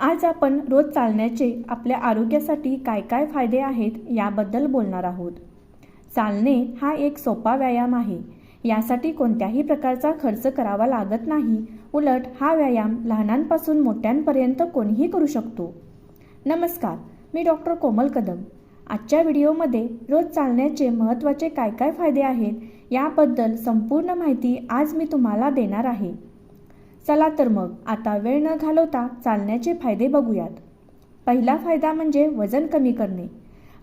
आज आपण रोज चालण्याचे आपल्या आरोग्यासाठी काय काय फायदे आहेत याबद्दल बोलणार आहोत. चालणे हा एक सोपा व्यायाम आहे. यासाठी कोणत्याही प्रकारचा खर्च करावा लागत नाही. उलट हा व्यायाम लहानांपासून मोठ्यांपर्यंत कोणीही करू शकतो. नमस्कार, मी डॉक्टर कोमल कदम. आजच्या व्हिडिओमध्ये रोज चालण्याचे महत्त्वाचे काय काय फायदे आहेत याबद्दल संपूर्ण माहिती आज मी तुम्हाला देणार आहे. चला तर मग आता वेळ न घालवता चालण्याचे फायदे बघूयात. पहिला फायदा म्हणजे वजन कमी करणे.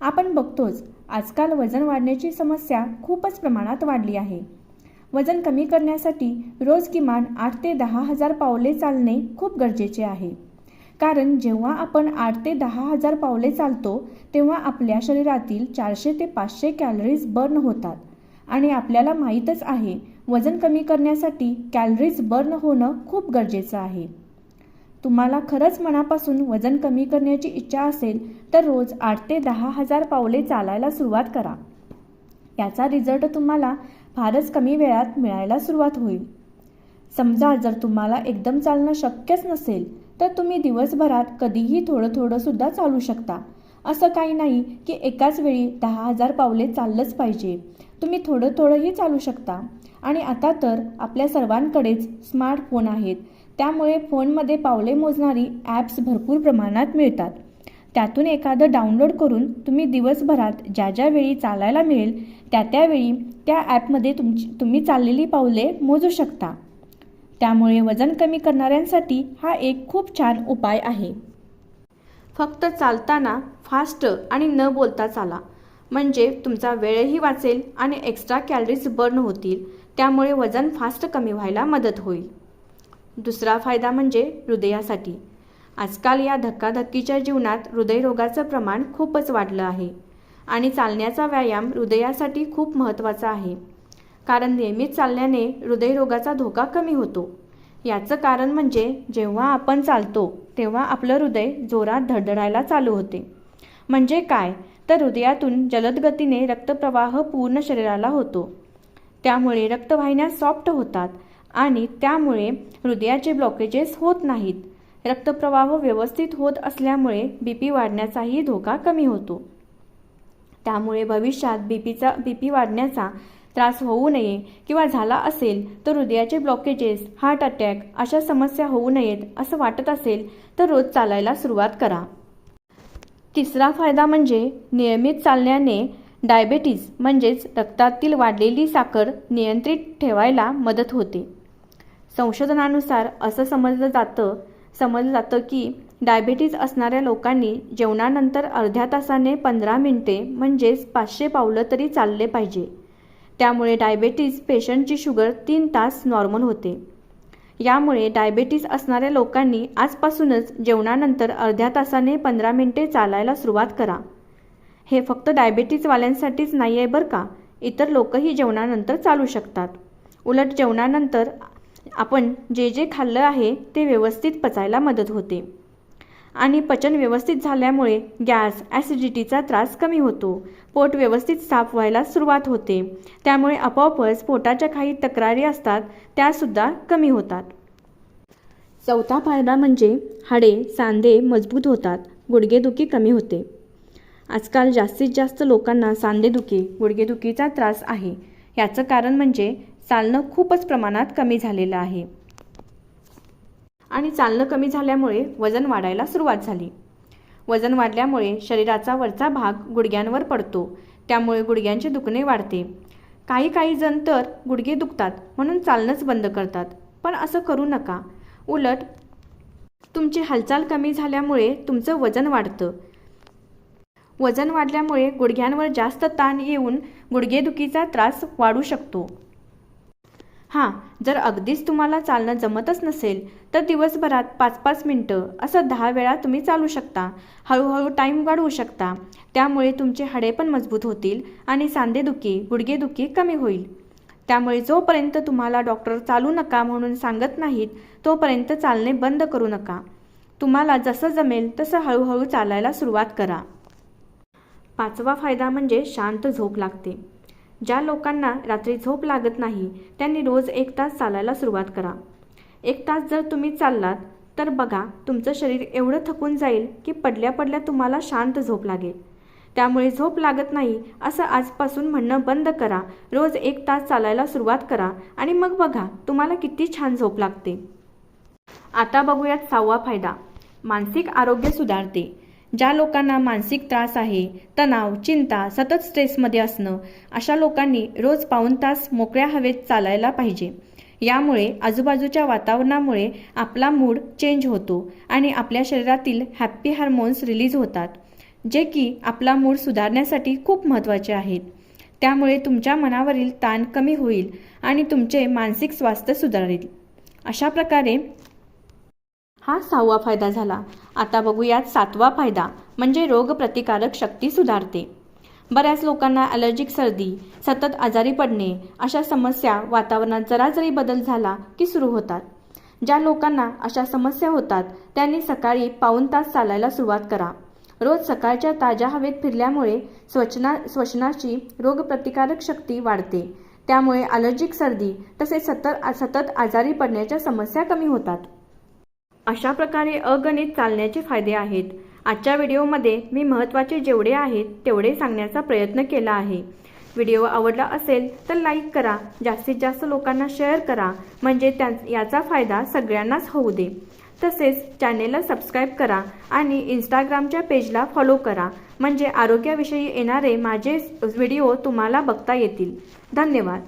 आपण बघतोच आजकाल वजन वाढण्याची समस्या खूपच प्रमाणात वाढली आहे. वजन कमी करण्यासाठी रोज किमान 8 ते 10 हजार पावले चालणे खूप गरजेचे आहे. कारण जेव्हा आपण 8 ते 10 हजार पावले चालतो तेव्हा आपल्या शरीरातील 400 ते 500 कॅलरीज बर्न होतात. आणि आपल्याला माहीतच आहे वजन कमी करण्यासाठी कॅलरीज बर्न होणं खूप गरजेचं आहे. तुम्हाला खरंच मनापासून वजन कमी करण्याची इच्छा असेल तर रोज 8 ते 10 हजार पावले चालायला सुरुवात करा. याचा रिझल्ट तुम्हाला फारच कमी वेळात मिळायला सुरुवात होईल. समजा जर तुम्हाला एकदम चालणं शक्यच नसेल तर तुम्ही दिवसभरात कधीही थोडं थोडं सुद्धा चालू शकता. असं काही नाही की एकाच वेळी 10 हजार पावले चाललंच पाहिजे. तुम्ही थोडं थोडंही चालू शकता. आणि आता तर आपल्या सर्वांकडेच स्मार्टफोन आहेत. त्यामुळे फोनमध्ये पावले मोजणारी ॲप्स भरपूर प्रमाणात मिळतात. त्यातून एखादं डाउनलोड करून तुम्ही दिवसभरात ज्या ज्या वेळी चालायला मिळेल त्यावेळी त्या ॲपमध्ये तुम्ही चाललेली पावले मोजू शकता. त्यामुळे वजन कमी करणाऱ्यांसाठी हा एक खूप छान उपाय आहे. फक्त चालताना फास्ट आणि न बोलता चाला. म्हणजे तुमचा वेळही वाचेल आणि एक्स्ट्रा कॅलरीज बर्न होतील. त्यामुळे वजन फास्ट कमी व्हायला मदत होईल. दुसरा फायदा म्हणजे हृदयासाठी. आजकाल या धक्काधक्कीच्या जीवनात हृदयरोगाचं प्रमाण खूपच वाढलं आहे. आणि चालण्याचा व्यायाम हृदयासाठी खूप महत्त्वाचा आहे. कारण नियमित चालल्याने हृदयरोगाचा धोका कमी होतो. याचं कारण म्हणजे जेव्हा आपण चालतो तेव्हा आपलं हृदय जोरात धडधडायला चालू होते. म्हणजे काय तर हृदयातून जलद गतीने रक्तप्रवाह पूर्ण शरीराला होतो. त्यामुळे रक्तवाहिन्या सॉफ्ट होतात आणि त्यामुळे हृदयाचे ब्लॉकेजेस होत नाहीत. रक्तप्रवाह व्यवस्थित होत असल्यामुळे बीपी वाढण्याचाही धोका कमी होतो. त्यामुळे भविष्यात बीपी वाढण्याचा त्रास होऊ नये किंवा झाला असेल तर हृदयाचे ब्लॉकेजेस, हार्ट अटॅक अशा समस्या होऊ नयेत असं वाटत असेल तर रोज चालायला सुरुवात करा. तिसरा फायदा म्हणजे नियमित चालण्याने डायबेटीज म्हणजेच रक्तातील वाढलेली साखर नियंत्रित ठेवायला मदत होते. संशोधनानुसार असं समजलं जातं की डायबेटीज असणाऱ्या लोकांनी जेवणानंतर अर्ध्या तासाने 15 मिनिटे म्हणजेच 500 पावलं तरी चालले पाहिजे. त्यामुळे डायबेटीज पेशंटची शुगर 3 तास नॉर्मल होते. यामुळे डायबेटीज असणाऱ्या लोकांनी आजपासूनच जेवणानंतर अर्ध्या तासाने 15 मिनिटे चालायला सुरुवात करा. हे फक्त डायबेटीजवाल्यांसाठीच नाही आहे बरं का. इतर लोकही जेवणानंतर चालू शकतात. उलट जेवणानंतर आपण जे खाल्लं आहे ते व्यवस्थित पचायला मदत होते. आणि पचन व्यवस्थित झाल्यामुळे गॅस, ॲसिडिटीचा त्रास कमी होतो. पोट व्यवस्थित साफ व्हायला सुरुवात होते. त्यामुळे आपोआपच पोटाच्या काही तक्रारी असतात त्यासुद्धा कमी होतात. चौथा फायदा म्हणजे हाडे, सांधे मजबूत होतात, गुडघेदुखी कमी होते. आजकाल जास्तीत जास्त लोकांना सांधेदुखी, गुडघेदुखीचा त्रास आहे. याचं कारण म्हणजे चालणं खूपच प्रमाणात कमी झालेलं आहे. आणि चालणं कमी झाल्यामुळे वजन वाढायला सुरुवात झाली. वजन वाढल्यामुळे शरीराचा वरचा भाग गुडघ्यांवर पडतो. त्यामुळे गुडघ्यांचे दुखणे वाढते. काही जण तर गुडघे दुखतात म्हणून चालणंच बंद करतात. पण असं करू नका. उलट तुमची हालचाल कमी झाल्यामुळे तुमचं वजन वाढतं. वजन वाढल्यामुळे गुडघ्यांवर जास्त ताण येऊन गुडघेदुखीचा त्रास वाढू शकतो. जर अगदीच तुम्हाला चालणं जमतच नसेल तर दिवसभरात 5-5 मिनिटं असं 10 वेळा तुम्ही चालू शकता. हळूहळू टाईम वाढवू शकता. त्यामुळे तुमचे हाडे पण मजबूत होतील आणि सांधेदुखी, गुडघेदुखी कमी होईल. त्यामुळे जोपर्यंत तुम्हाला डॉक्टर चालू नका म्हणून सांगत नाहीत तोपर्यंत चालणे बंद करू नका. तुम्हाला जसं जमेल तसं हळूहळू चालायला सुरुवात करा. पाचवा फायदा म्हणजे शांत झोप लागते. ज्या लोकांना रात्री झोप लागत नाही त्यांनी रोज 1 तास चालायला सुरुवात करा. 1 तास जर तुम्ही चाललात तर बघा तुमचं शरीर एवढं थकून जाईल की पडल्या पडल्या तुम्हाला शांत झोप लागेल. त्यामुळे झोप लागत नाही असं आजपासून म्हणणं बंद करा. रोज 1 तास चालायला सुरुवात करा आणि मग बघा तुम्हाला किती छान झोप लागते. आता बघूयात 6वा फायदा. मानसिक आरोग्य सुधारते. ज्या लोकांना मानसिक त्रास आहे, तणाव, चिंता, सतत स्ट्रेसमध्ये असणं, अशा लोकांनी रोज पाऊण तास मोकळ्या हवेत चालायला पाहिजे. यामुळे आजूबाजूच्या वातावरणामुळे आपला मूड चेंज होतो आणि आपल्या शरीरातील हॅपी हार्मोन्स रिलीज होतात, जे की आपला मूड सुधारण्यासाठी खूप महत्त्वाचे आहेत. त्यामुळे तुमच्या मनावरील ताण कमी होईल आणि तुमचे मानसिक स्वास्थ्य सुधारेल. अशा प्रकारे हा 6वा फायदा झाला. आता बघूयात 7वा फायदा म्हणजे रोगप्रतिकारक शक्ती सुधारते. बऱ्याच लोकांना ॲलर्जिक सर्दी, सतत आजारी पडणे अशा समस्या वातावरणात जरा जरी बदल झाला की सुरू होतात. ज्या लोकांना अशा समस्या होतात त्यांनी सकाळी पाऊण तास चालायला सुरुवात करा. रोज सकाळच्या ताज्या हवेत फिरल्यामुळे श्वसनाची रोगप्रतिकारक शक्ती वाढते. त्यामुळे ॲलर्जिक सर्दी तसेच सतत आजारी पडण्याच्या समस्या कमी होतात. अशा प्रकारे अगणित चालण्याचे फायदे आहेत. आजच्या व्हिडिओमध्ये मी महत्त्वाचे जेवढे आहेत तेवढे सांगण्याचा प्रयत्न केला आहे. व्हिडिओ आवडला असेल तर लाईक करा, जास्तीत जास्त लोकांना शेअर करा, म्हणजे याचा फायदा सगळ्यांनाच होऊ दे. तसेच चॅनेलला सबस्क्राईब करा आणि इंस्टाग्रामच्या पेजला फॉलो करा, म्हणजे आरोग्याविषयी येणारे माझे व्हिडिओ तुम्हाला बघता येतील. धन्यवाद.